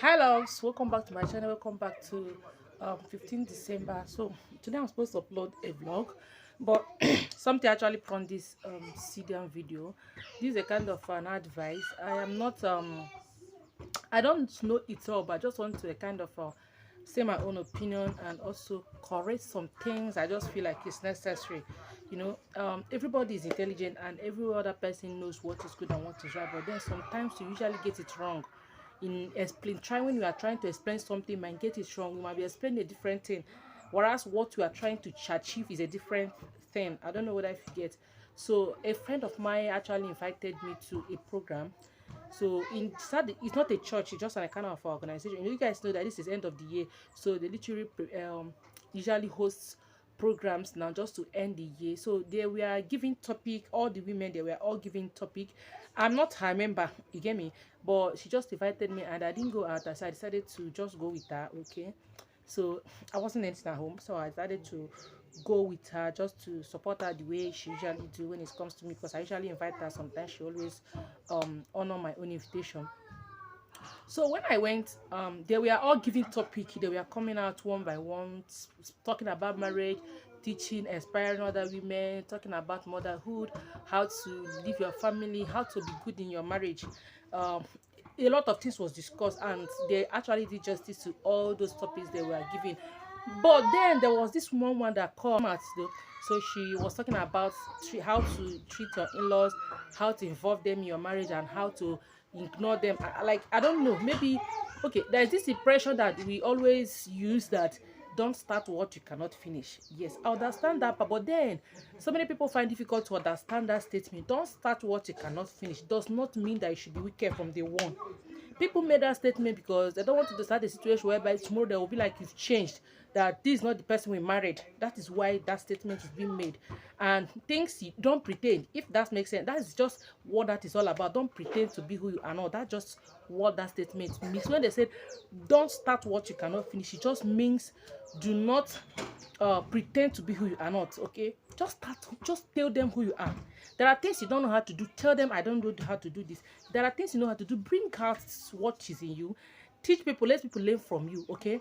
Hi loves, welcome back to my channel. Welcome back to 15 December. So today I'm supposed to upload a vlog, but something actually prompted this CDM video. This is a kind of an advice. I am not I don't know it all, but I just want to kind of say my own opinion and also correct some things I just feel like it's necessary. Everybody is intelligent and every other person knows what is good and what is right, but then sometimes you usually get it wrong. When you are trying to explain something, you might get it wrong. You might be explaining a different thing, whereas what you are trying to achieve is a different thing. I don't know what I forget. So a friend of mine actually invited me to a program. So it's not a church, it's just a kind of organization. You guys know that this is end of the year, so they literally usually hosts programs now just to end the year. So they were giving topic, all the women, they were all giving topic. I'm not her member, you get me, but she just invited me and I didn't go out, so I decided to just go with her. Okay, so I wasn't anything at home, so I decided to go with her just to support her the way she usually do when it comes to me, because I usually invite her. Sometimes she always honor my own invitation. So when I went, they were all giving topic. They were coming out one by one, talking about marriage, teaching, inspiring other women, talking about motherhood, how to live your family, how to be good in your marriage. A lot of things was discussed, and they actually did justice to all those topics they were giving. But then there was this one that come out though. So she was talking about how to treat your in-laws, how to involve them in your marriage, and how to ignore them. I don't know, maybe okay, there's this impression that we always use, that don't start what you cannot finish. Yes, I understand that, but then so many people find difficult to understand that statement. Don't start what you cannot finish does not mean that you should be wicked from day one. People made that statement because they don't want to start a situation whereby tomorrow they will be like, you've changed, that this is not the person we married. That is why that statement is being made. And things, you don't pretend. If that makes sense, that is just what that is all about. Don't pretend to be who you are not. That's just what that statement means. When they said don't start what you cannot finish, it just means do not pretend to be who you are not. Okay, just tell them who you are. There are things you don't know how to do, tell them I don't know how to do this. There are things you know how to do, bring out what is in you, teach people, let people learn from you. Okay,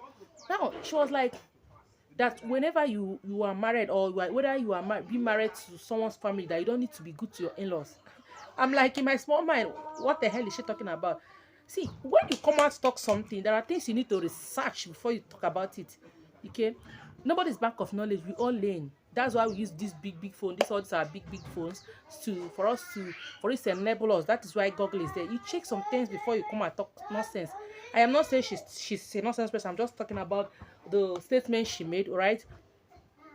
now she was like that whenever you are married, or whether you are be married to someone's family, that you don't need to be good to your in-laws. I'm like, in my small mind, what the hell is she talking about? See, when you come out talk something, there are things you need to research before you talk about it. Okay, nobody's back of knowledge, we all learn. That's why we use this big phone. These all these are big phones for it to enable us. That is why Google is there. You check some things before you come and talk nonsense. I am not saying she's a nonsense person. I'm just talking about the statement she made. All right,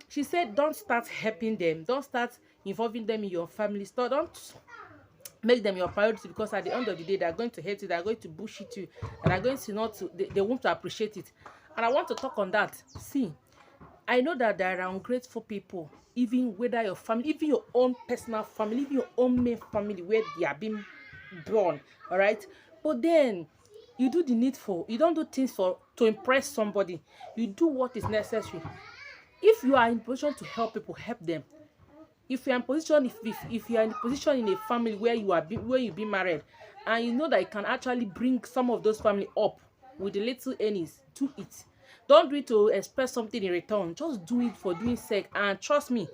she said don't start helping them, don't start involving them in your family. Don't make them your priority, because at the end of the day they are going to hate you, they are going to bullshit you, and are going to not to, they won't appreciate it. And I want to talk on that. See, I know that there are ungrateful people, even whether your family, even your own personal family, even your own main family where they are being born. All right, but then you do the needful. You don't do things to impress somebody. You do what is necessary. If you are in position to help people, help them. If you are in position, if you are in position in a family where you've been married, and you know that you can actually bring some of those family up with the little earnings, do it. Don't do it to expect something in return. Just do it for doing sake, and trust me,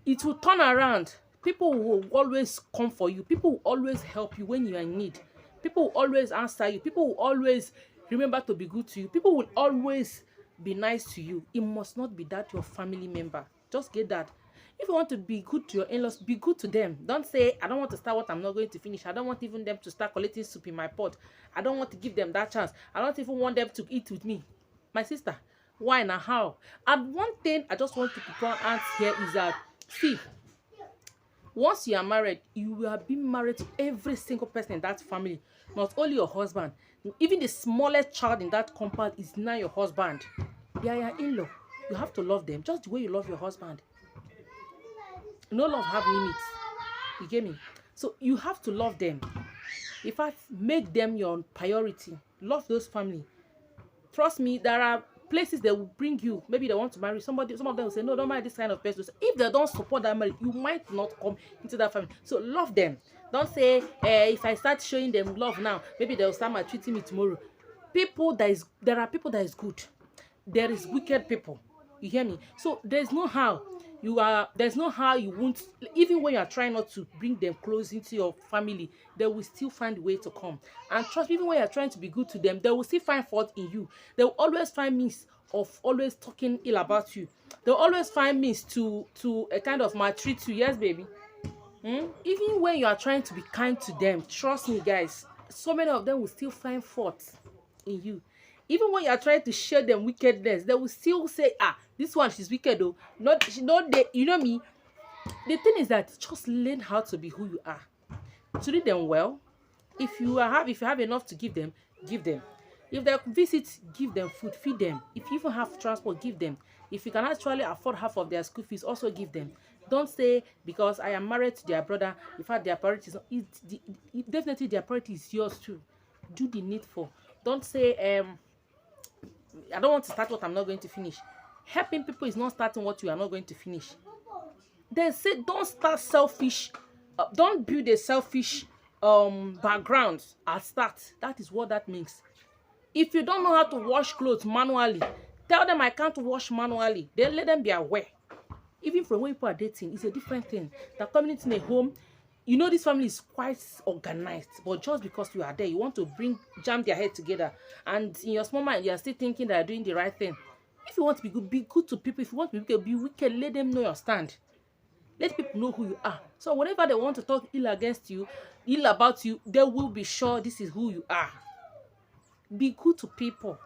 it will turn around. People will always come for you. People will always help you when you are in need. People will always answer you. People will always remember to be good to you. People will always be nice to you. It must not be that your family member. Just get that. If you want to be good to your in-laws, be good to them. Don't say, I don't want to start what I'm not going to finish. I don't want even them to start collecting soup in my pot. I don't want to give them that chance. I don't even want them to eat with me. My sister, why and how? And one thing I just want to put on hands here is that, see, once you are married, you will have been married to every single person in that family, not only your husband. Even the smallest child in that compound is now your husband. They are your in-law. You have to love them just the way you love your husband. No love have limits. You get me? So you have to love them. In fact, make them your priority. Love those family. Trust me, there are places that will bring you. Maybe they want to marry somebody. Some of them will say, no, don't marry this kind of person. So if they don't support that marriage, you might not come into that family. So love them. Don't say, if I start showing them love now, maybe they'll start maltreating me tomorrow. there are people that is good. There is wicked people. You hear me? So there's no how you won't, even when you are trying not to bring them close into your family, they will still find a way to come. And trust me, even when you are trying to be good to them, they will still find fault in you. They will always find means of always talking ill about you. They'll always find means to a kind of maltreat you. Yes, baby. Even when you are trying to be kind to them, trust me, guys, so many of them will still find fault in you. Even when you are trying to share them wickedness, they will still say, ah, this one, she's wicked though. Not they, you know me. The thing is that just learn how to be who you are. Treat them well. If you have enough to give them, give them. If they visit, give them food, feed them. If you even have transport, give them. If you can actually afford half of their school fees, also give them. Don't say because I am married to their brother, in fact their priority is definitely their priority is yours too. Do the needful. Don't say I don't want to start what I'm not going to finish. Helping people is not starting what you are not going to finish. They say don't start selfish. Don't build a selfish background at start. That is what that means. If you don't know how to wash clothes manually, tell them I can't wash manually. Then let them be aware. Even from when people are dating, it's a different thing. They're coming into a home, you know this family is quite organized, but just because you are there, you want to jam their head together, and in your small mind, you are still thinking that you're doing the right thing. If you want to be good to people. If you want to be wicked, let them know your stand. Let people know who you are. So whenever they want to talk ill against you, ill about you, they will be sure this is who you are. Be good to people.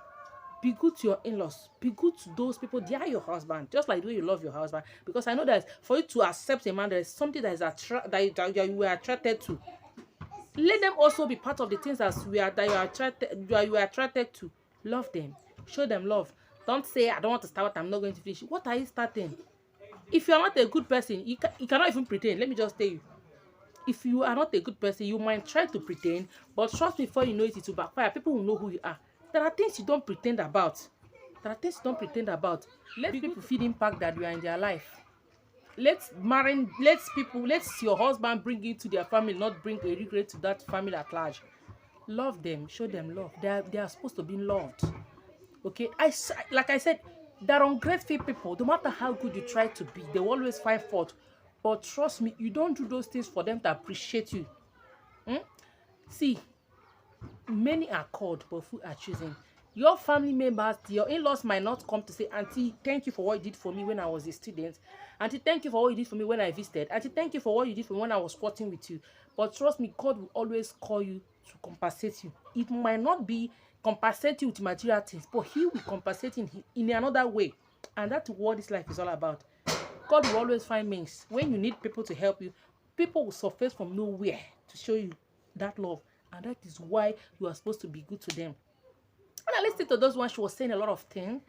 Be good to your in-laws. Be good to those people. They are your husband, just like the way you love your husband. Because I know that for you to accept a man, there is something that is that you are attracted to. Let them also be part of the things that you are attracted to. Love them. Show them love. Don't say I don't want to start what I'm not going to finish. What are you starting? If you are not a good person, you cannot even pretend. Let me just tell you. If you are not a good person, you might try to pretend, but trust me, before you know it, it will backfire. People will know who you are. There are things you don't pretend about. Let people feel the impact that you are in their life. Let your husband bring you to their family, not bring a regret to that family at large. Love them, show them love. They are supposed to be loved. Okay, like I said, there are ungrateful people. No matter how good you try to be, they will always find fault. But trust me, you don't do those things for them to appreciate you. See, many are called, but few are chosen. Your family members, your in-laws might not come to say, Auntie, thank you for what you did for me when I was a student. Auntie, thank you for what you did for me when I visited. Auntie, thank you for what you did for me when I was sporting with you. But trust me, God will always call you to compensate you. It might not be compensate you with material things, but He will compensate in another way. And that's what this life is all about. God will always find means. When you need people to help you, people will surface from nowhere to show you that love. And that is why you are supposed to be good to them. And I listened to those ones. She was saying a lot of things.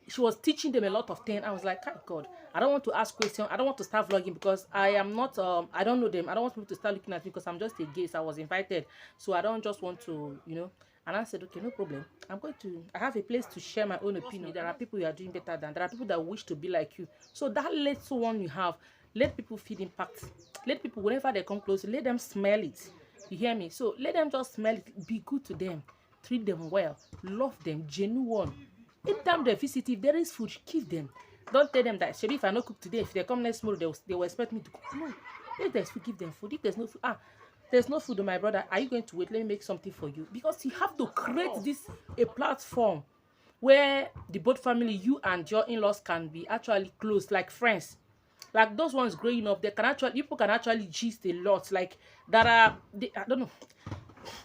She was teaching them a lot of things. I was like, oh God, I don't want to ask questions. I don't want to start vlogging because I am not, I don't know them. I don't want people to start looking at me because I'm just a guest. I was invited. So I don't just want to, And I said, okay, no problem. I have a place to share my own opinion. There are people you are doing better than. There are people that wish to be like you. So that little one you have, let people feel impact. Let people, whenever they come close, let them smell it. You hear me? So let them just smell it. Be good to them. Treat them well. Love them. Genuine. Anytime they visit, if there is food, give them. Don't tell them that, Shebi, if I not cook today, if they come next tomorrow, they will expect me to cook. No. If there's food, give them food. If there's no food, there's no food, my brother, are you going to wait? Let me make something for you. Because you have to create a platform where the both family, you and your in-laws, can be actually close, like friends. Like those ones growing up, people can actually gist a lot. Like I don't know.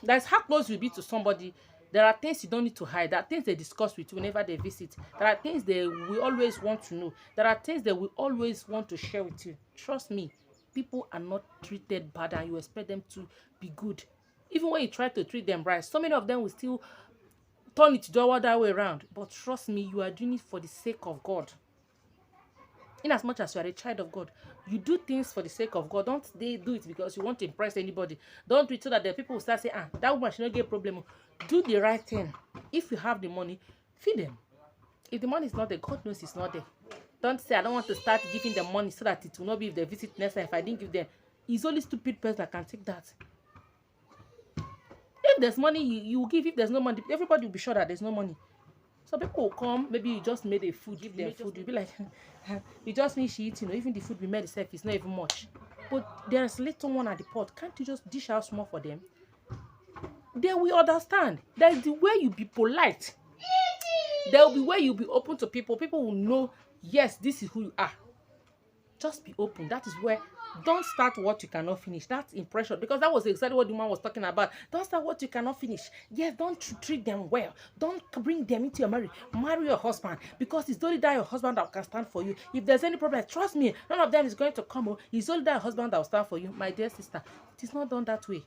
That's how close you'll be to somebody. There are things you don't need to hide. There are things they discuss with you whenever they visit. There are things they will always want to know. There are things they will always want to share with you. Trust me, people are not treated bad and you expect them to be good. Even when you try to treat them right, so many of them will still turn it the other way around. But trust me, you are doing it for the sake of God. In as much as you are a child of God, you do things for the sake of God. Don't do it because you want to impress anybody. Don't do it so that the people will start saying, that woman should not get a problem. Do the right thing. If you have the money, feed them. If the money is not there, God knows it's not there. Don't say, I don't want to start giving them money so that it will not be if they visit next time. If I didn't give them, it's only stupid person that can take that. there's money, you will give. If there's no money, everybody will be sure that there's no money. So people will come, maybe you just made a food, give them food, you'll be like, you just finish eating, or even the food we made itself is not even much. But there's little one at the pot. Can't you just dish out small for them? They will understand. That's the way you be polite. There will be way you be open to people. People will know, yes, this is who you are. Just be open. That is where, don't start what you cannot finish. That's impression, because that was exactly what the man was talking about. Don't start what you cannot finish. Yes, don't treat them well. Don't bring them into your marriage. Marry your husband, because it's only that your husband that can stand for you. If there's any problem, trust me, none of them is going to come. It's only that husband that will stand for you. My dear sister, it is not done that way.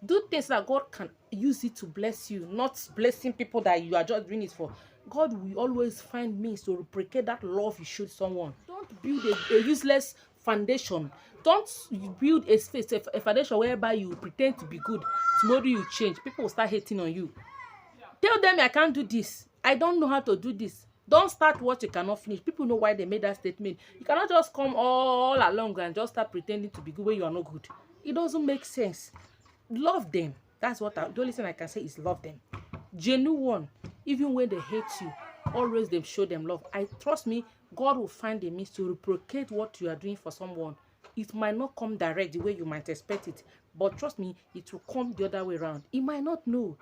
Do things that God can use it to bless you, not blessing people that you are just doing it for. God will always find means to replicate that love you showed someone. Don't build a useless foundation. Don't build a foundation whereby you pretend to be good. Tomorrow you change. People will start hating on you. Tell them, I can't do this. I don't know how to do this. Don't start what you cannot finish. People know why they made that statement. You cannot just come all along and just start pretending to be good when you are not good. It doesn't make sense. Love them. That's what the only thing I can say is love them. Genuine. Even when they hate you, always them show them love. I trust me, God will find a means to replicate what you are doing for someone. It might not come direct the way you might expect it, but trust me, it will come the other way around. He might not know.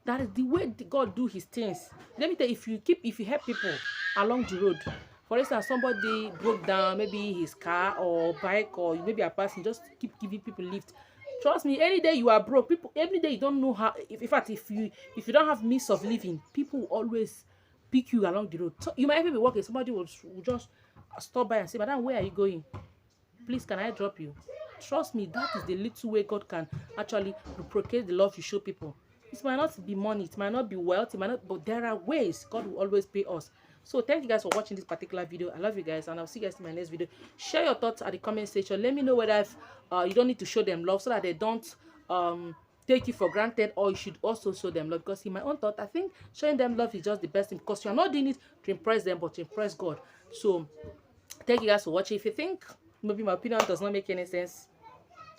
That is the way God do his things. Let me tell you, if you help people along the road, for instance, somebody broke down, maybe his car or bike, or maybe a person, just keep giving people lift. Trust me, any day you are broke, people, every day you don't know how. In fact, if you don't have means of living, people will always pick you along the road. So you might even be walking, somebody will just stop by and say, "Madam, where are you going? Please, can I drop you?" Trust me, that is the little way God can actually reciprocate the love you show people. It might not be money, it might not be wealth, it might not, but there are ways God will always pay us. So thank you guys for watching this particular video. I love you guys, and I'll see you guys in my next video. Share your thoughts at the comment section. Let me know whether if, you don't need to show them love, so that they don't take you for granted, or you should also show them love. Because in my own thought, I think showing them love is just the best thing, because you're not doing it to impress them, but to impress God. So thank you guys for watching. If you think maybe my opinion does not make any sense,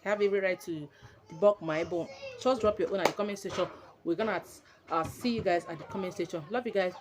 I have every right to debunk my bone. Just drop your own at the comment section. We're gonna see you guys at the comment section. Love you guys.